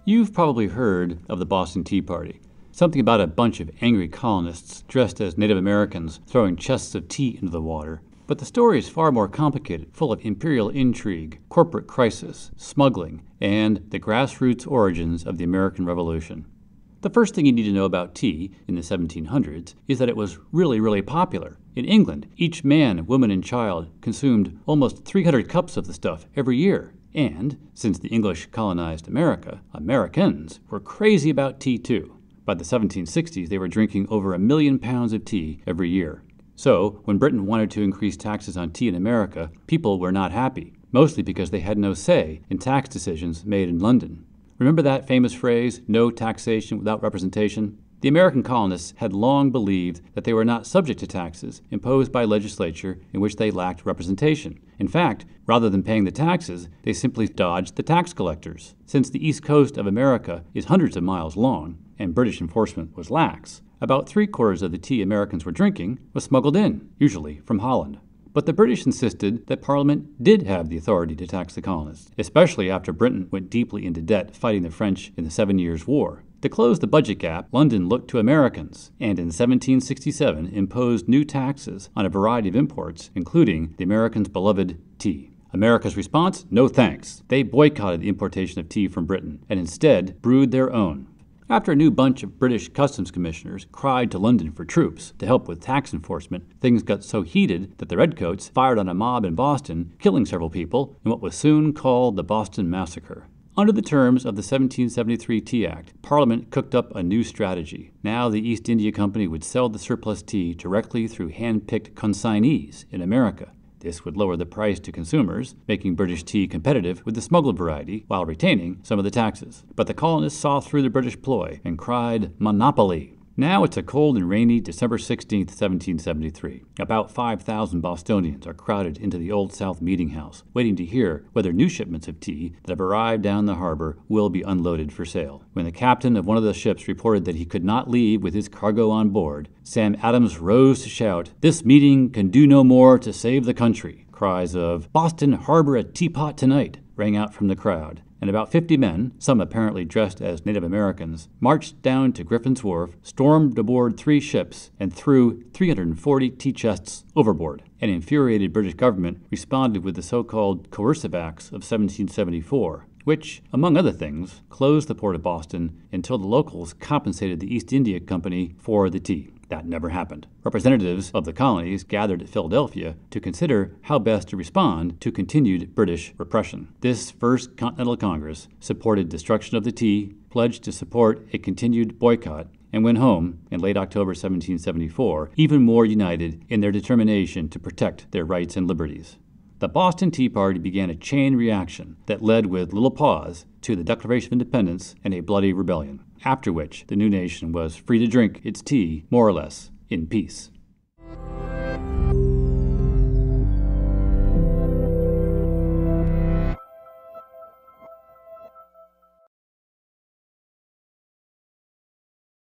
You've probably heard of the Boston Tea Party. Something about a bunch of angry colonists dressed as Native Americans throwing chests of tea into the water. But the story is far more complicated, full of imperial intrigue, corporate crisis, smuggling, and the grassroots origins of the American Revolution. The first thing you need to know about tea in the 1700s is that it was really popular. In England, each man, woman, and child consumed almost 300 cups of the stuff every year. And, since the English colonized America, Americans were crazy about tea too. By the 1760s, they were drinking over 1 million pounds of tea every year. So, when Britain wanted to increase taxes on tea in America, people were not happy, mostly because they had no say in tax decisions made in London. Remember that famous phrase, no taxation without representation? The American colonists had long believed that they were not subject to taxes imposed by legislature in which they lacked representation. In fact, rather than paying the taxes, they simply dodged the tax collectors. Since the east coast of America is hundreds of miles long, and British enforcement was lax, about 3/4 of the tea Americans were drinking was smuggled in, usually from Holland. But the British insisted that Parliament did have the authority to tax the colonists, especially after Britain went deeply into debt fighting the French in the 7 Years' War. To close the budget gap, London looked to Americans, and in 1767 imposed new taxes on a variety of imports, including the Americans' beloved tea. America's response? No thanks. They boycotted the importation of tea from Britain, and instead brewed their own. After a new bunch of British customs commissioners cried to London for troops to help with tax enforcement, things got so heated that the Redcoats fired on a mob in Boston, killing several people in what was soon called the Boston Massacre. Under the terms of the 1773 Tea Act, Parliament cooked up a new strategy. Now the East India Company would sell the surplus tea directly through hand-picked consignees in America. This would lower the price to consumers, making British tea competitive with the smuggled variety while retaining some of the taxes. But the colonists saw through the British ploy and cried, "Monopoly!" Now it's a cold and rainy December 16, 1773. About 5,000 Bostonians are crowded into the Old South Meeting House, waiting to hear whether new shipments of tea that have arrived down the harbor will be unloaded for sale. When the captain of one of the ships reported that he could not leave with his cargo on board, Sam Adams rose to shout, "This meeting can do no more to save the country." Cries of, "Boston harbor a teapot tonight," rang out from the crowd. And about 50 men, some apparently dressed as Native Americans, marched down to Griffin's Wharf, stormed aboard 3 ships, and threw 340 tea chests overboard. An infuriated British government responded with the so-called Coercive Acts of 1774, which, among other things, closed the port of Boston until the locals compensated the East India Company for the tea. That never happened. Representatives of the colonies gathered at Philadelphia to consider how best to respond to continued British repression. This First Continental Congress supported destruction of the tea, pledged to support a continued boycott, and went home in late October 1774, even more united in their determination to protect their rights and liberties. The Boston Tea Party began a chain reaction that led with little pause to the Declaration of Independence and a bloody rebellion, after which the new nation was free to drink its tea, more or less, in peace.